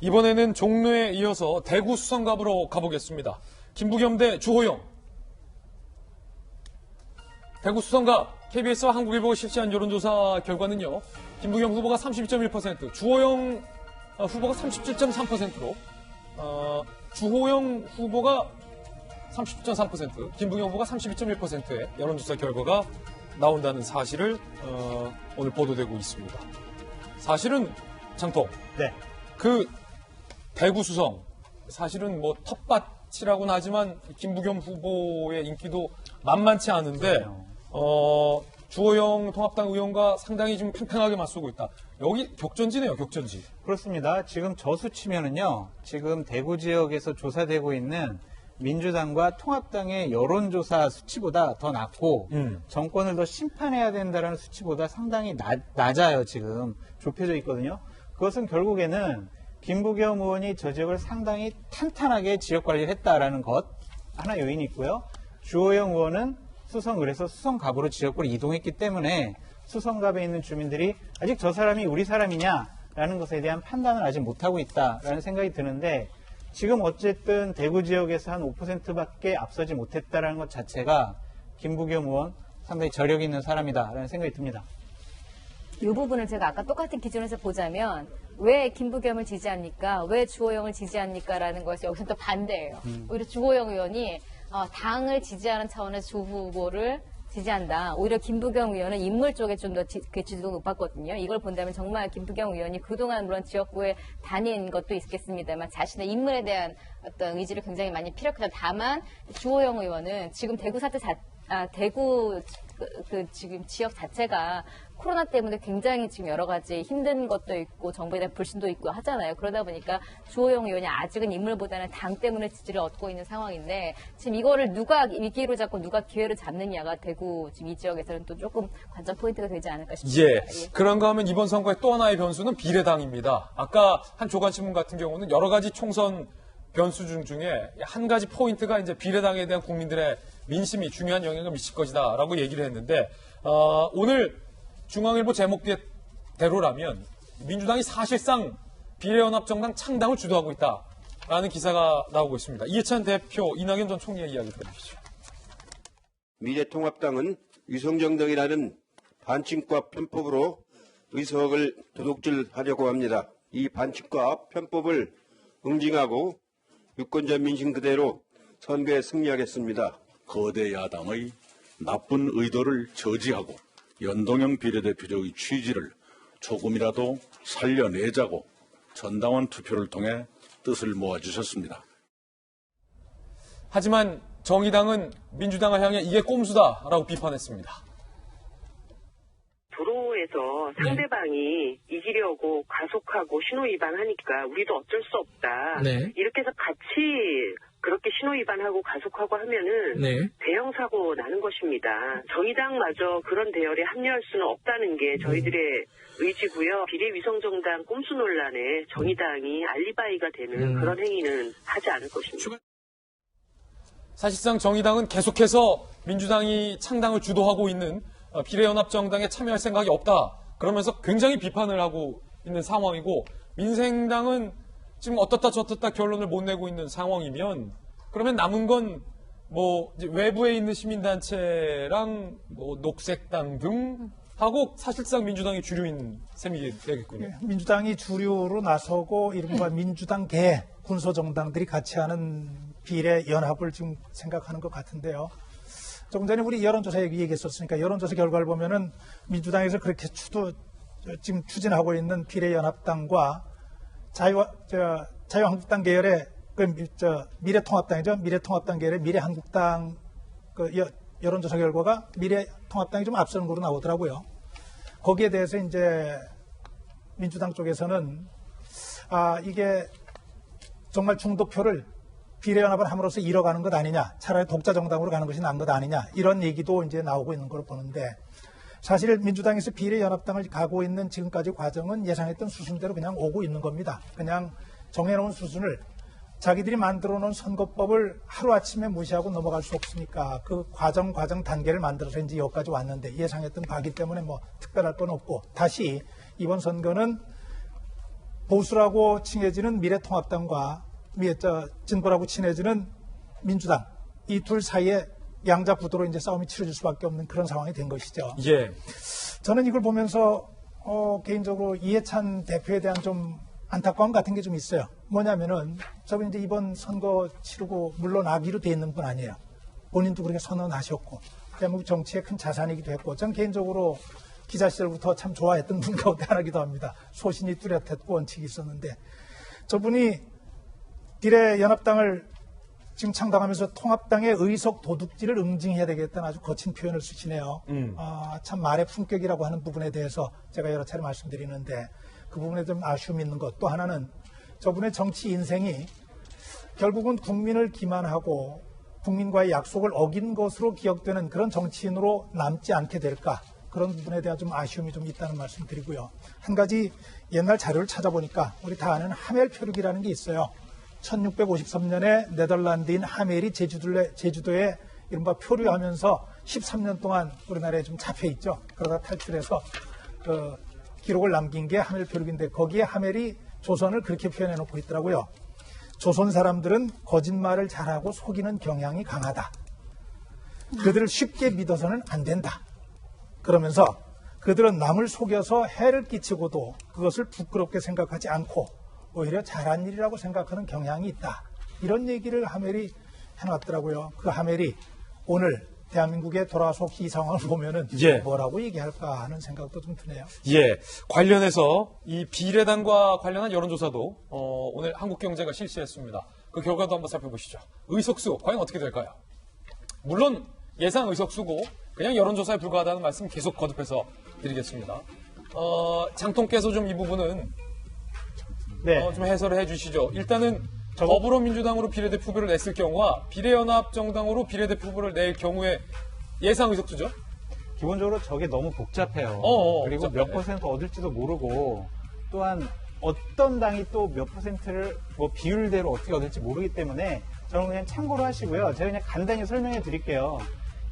이번에는 종로에 이어서 대구 수성갑으로 가보겠습니다. 김부겸 대 주호영. 대구 수성갑, KBS와 한국일보가 실시한 여론조사 결과는요. 김부겸 후보가 32.1%, 주호영 후보가 37.3%로 주호영 후보가 30.3%, 김부겸 후보가 32.1%의 여론조사 결과가 나온다는 사실을 오늘 보도되고 있습니다. 사실은 장통. 네. 그 대구 수성 사실은 뭐 텃밭이라고는 하지만 김부겸 후보의 인기도 만만치 않은데 주호영 통합당 의원과 상당히 좀 팽팽하게 맞서고 있다. 여기 격전지네요, 격전지. 그렇습니다. 지금 저 수치면은요, 지금 대구 지역에서 조사되고 있는 민주당과 통합당의 여론조사 수치보다 더 낮고 정권을 더 심판해야 된다는 수치보다 상당히 낮아요. 지금 좁혀져 있거든요. 그것은 결국에는 김부겸 의원이 저 지역을 상당히 탄탄하게 지역 관리를 했다라는 것 하나 요인이 있고요. 주호영 의원은 수성을에서 수성갑으로 지역구를 이동했기 때문에 수성갑에 있는 주민들이 아직 저 사람이 우리 사람이냐라는 것에 대한 판단을 아직 못하고 있다라는 생각이 드는데, 지금 어쨌든 대구 지역에서 한 5%밖에 앞서지 못했다라는 것 자체가 김부겸 의원 상당히 저력 있는 사람이다라는 생각이 듭니다. 이 부분을 제가 아까 똑같은 기준에서 보자면 왜 김부겸을 지지합니까? 왜 주호영을 지지합니까? 라는 것이 여기서 또 반대예요. 오히려 주호영 의원이 당을 지지하는 차원에서 주 후보를 지지한다. 오히려 김부겸 의원은 인물 쪽에 좀 더 지지도가 높았거든요. 이걸 본다면 정말 김부겸 의원이 그동안 물론 지역구에 다닌 것도 있겠습니다만 자신의 인물에 대한 어떤 의지를 굉장히 많이 피력하다. 다만 주호영 의원은 지금 대구 사태 대구 지금 지역 자체가 코로나 때문에 굉장히 지금 여러 가지 힘든 것도 있고 정부에 대한 불신도 있고 하잖아요. 그러다 보니까 주호영 의원이 아직은 인물보다는 당 때문에 지지를 얻고 있는 상황인데, 지금 이거를 누가 위기로 잡고 누가 기회를 잡느냐가 대구 지금 이 지역에서는 또 조금 관전 포인트가 되지 않을까 싶습니다. 예. 그런가 하면 이번 선거의 또 하나의 변수는 비례당입니다. 아까 한 조간신문 같은 경우는 여러 가지 총선 변수 중에 한 가지 포인트가 이제 비례당에 대한 국민들의 민심이 중요한 영향을 미칠 것이다라고 얘기를 했는데, 오늘 중앙일보 제목대로라면 민주당이 사실상 비례연합정당 창당을 주도하고 있다라는 기사가 나오고 있습니다. 이해찬 대표, 이낙연 전 총리의 이야기 들어주시죠. 미래통합당은 위성정당이라는 반칙과 편법으로 의석을 도둑질하려고 합니다. 이 반칙과 편법을 응징하고 유권자 민심 그대로 선거에 승리하겠습니다. 거대 야당의 나쁜 의도를 저지하고 연동형 비례대표제의 취지를 조금이라도 살려내자고 전당원 투표를 통해 뜻을 모아주셨습니다. 하지만 정의당은 민주당을 향해 이게 꼼수다라고 비판했습니다. 도로에서 상대방이 이기려고 가속하고 신호 위반하니까 우리도 어쩔 수 없다. 네. 이렇게 해서 같이 그렇게 신호 위반하고 가속하고 하면은 대형 사고 나는 것입니다. 정의당마저 그런 대열에 합류할 수는 없다는 게 저희들의 의지고요. 비례위성정당 꼼수 논란에 정의당이 알리바이가 되는 그런 행위는 하지 않을 것입니다. 사실상 정의당은 계속해서 민주당이 창당을 주도하고 있는 비례연합정당에 참여할 생각이 없다. 그러면서 굉장히 비판을 하고 있는 상황이고, 민생당은 지금 어떻다 저떻다 결론을 못 내고 있는 상황이면, 그러면 남은 건 뭐 외부에 있는 시민단체랑 뭐 녹색당 등 하고 사실상 민주당이 주류인 셈이 되겠군요. 민주당이 주류로 나서고 이른바 민주당계 군소정당들이 같이 하는 비례연합을 지금 생각하는 것 같은데요. 조금 전에 우리 여론조사 얘기했었으니까 여론조사 결과를 보면은 민주당에서 그렇게 지금 추진하고 있는 비례연합당과 자유한국당 계열의 미래통합당이죠. 미래통합당 계열의 미래한국당 여론조사 결과가 미래통합당이 좀 앞서는 거로 나오더라고요. 거기에 대해서 이제 민주당 쪽에서는 이게 정말 중도표를 비례연합을 함으로써 잃어가는 것 아니냐, 차라리 독자 정당으로 가는 것이 나은 것 아니냐, 이런 얘기도 이제 나오고 있는 걸로 보는데, 사실 민주당에서 비례연합당을 가고 있는 지금까지 과정은 예상했던 수순대로 그냥 오고 있는 겁니다. 그냥 정해놓은 수순을 자기들이 만들어 놓은 선거법을 하루아침에 무시하고 넘어갈 수 없으니까 그 과정 단계를 만들어서 이제 여기까지 왔는데, 예상했던 바기 때문에 뭐 특별할 건 없고, 다시 이번 선거는 보수라고 칭해지는 미래통합당과 진보라고 친해지는 민주당 이 둘 사이에 양자 구도로 이제 싸움이 치러질 수밖에 없는 그런 상황이 된 것이죠. 예. 저는 이걸 보면서 개인적으로 이해찬 대표에 대한 좀 안타까움 같은 게 좀 있어요. 뭐냐면은 저분 이제 이번 선거 치르고 물러나기로 돼 있는 분 아니에요. 본인도 그렇게 선언하셨고 대한민국 정치의 큰 자산이기도 했고 전 개인적으로 기자 시절부터 참 좋아했던 분 가운데 하나기도 합니다. 소신이 뚜렷했고 원칙이 있었는데 저분이 비례연합당을 지금 창당하면서 통합당의 의석 도둑질을 응징해야 되겠다는 아주 거친 표현을 쓰시네요. 참 말의 품격이라고 하는 부분에 대해서 제가 여러 차례 말씀드리는데 그 부분에 좀 아쉬움이 있는 것. 또 하나는 저분의 정치 인생이 결국은 국민을 기만하고 국민과의 약속을 어긴 것으로 기억되는 그런 정치인으로 남지 않게 될까. 그런 부분에 대한 좀 아쉬움이 좀 있다는 말씀 드리고요. 한 가지 옛날 자료를 찾아보니까 우리 다 아는 하멜 표류기라는 게 있어요. 1653년에 네덜란드인 하멜이 제주도에 이른바 표류하면서 13년 동안 우리나라에 좀 잡혀 있죠. 그러다 탈출해서 기록을 남긴 게 하멜 표류기인데 거기에 하멜이 조선을 그렇게 표현해 놓고 있더라고요. 조선 사람들은 거짓말을 잘하고 속이는 경향이 강하다. 그들을 쉽게 믿어서는 안 된다. 그러면서 그들은 남을 속여서 해를 끼치고도 그것을 부끄럽게 생각하지 않고 오히려 잘한 일이라고 생각하는 경향이 있다. 이런 얘기를 하멜이 해놨더라고요. 그 하멜이 오늘 대한민국에 돌아와서 이 상황을 보면은 예. 뭐라고 얘기할까 하는 생각도 좀 드네요. 예. 관련해서 이 비례당과 관련한 여론조사도 오늘 한국경제가 실시했습니다. 그 결과도 한번 살펴보시죠. 의석수 과연 어떻게 될까요? 물론 예상 의석수고 그냥 여론조사에 불과하다는 말씀 계속 거듭해서 드리겠습니다. 장통께서 좀 이 부분은 네. 좀 해설을 해주시죠. 일단은 더불어민주당으로 비례대표 후보를 냈을 경우와 비례연합정당으로 비례대표 후보를 낼 경우에 예상 의석수죠? 기본적으로 저게 너무 복잡해요. 그리고 복잡해. 몇 퍼센트 얻을지도 모르고 또한 어떤 당이 또 몇 퍼센트를 뭐 비율대로 어떻게 얻을지 모르기 때문에 저는 그냥 참고로 하시고요. 제가 그냥 간단히 설명해 드릴게요.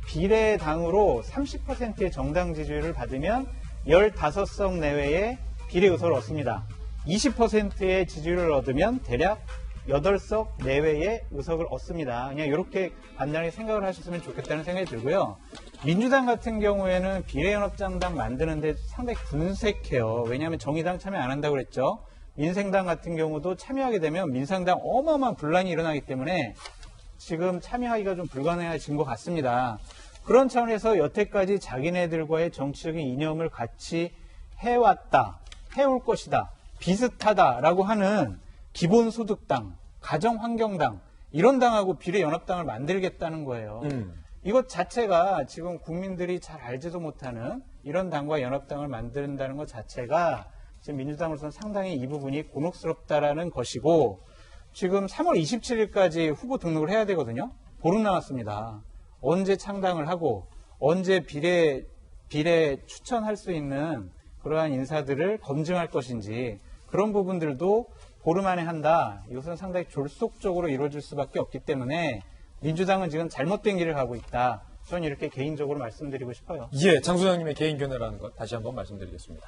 비례당으로 30%의 정당 지지율을 받으면 15석 내외의 비례의석을 얻습니다. 20%의 지지율을 얻으면 대략 8석 내외의 의석을 얻습니다. 그냥 이렇게 간단히 생각을 하셨으면 좋겠다는 생각이 들고요. 민주당 같은 경우에는 비례연합정당 만드는데 상당히 분색해요. 왜냐하면 정의당 참여 안 한다고 그랬죠. 민생당 같은 경우도 참여하게 되면 민상당 어마어마한 분란이 일어나기 때문에 지금 참여하기가 좀 불가능해진 것 같습니다. 그런 차원에서 여태까지 자기네들과의 정치적인 이념을 같이 해왔다, 해올 것이다, 비슷하다라고 하는 기본소득당, 가정환경당 이런 당하고 비례연합당을 만들겠다는 거예요. 이것 자체가 지금 국민들이 잘 알지도 못하는 이런 당과 연합당을 만든다는 것 자체가 지금 민주당으로서는 상당히 이 부분이 곤혹스럽다라는 것이고 지금 3월 27일까지 후보 등록을 해야 되거든요. 보름 남았습니다. 언제 창당을 하고 언제 비례 추천할 수 있는 그러한 인사들을 검증할 것인지 그런 부분들도 보름 안에 한다. 이것은 상당히 졸속적으로 이루어질 수밖에 없기 때문에 민주당은 지금 잘못된 길을 가고 있다. 저는 이렇게 개인적으로 말씀드리고 싶어요. 예, 장 소장님의 개인 견해라는 것 다시 한번 말씀드리겠습니다.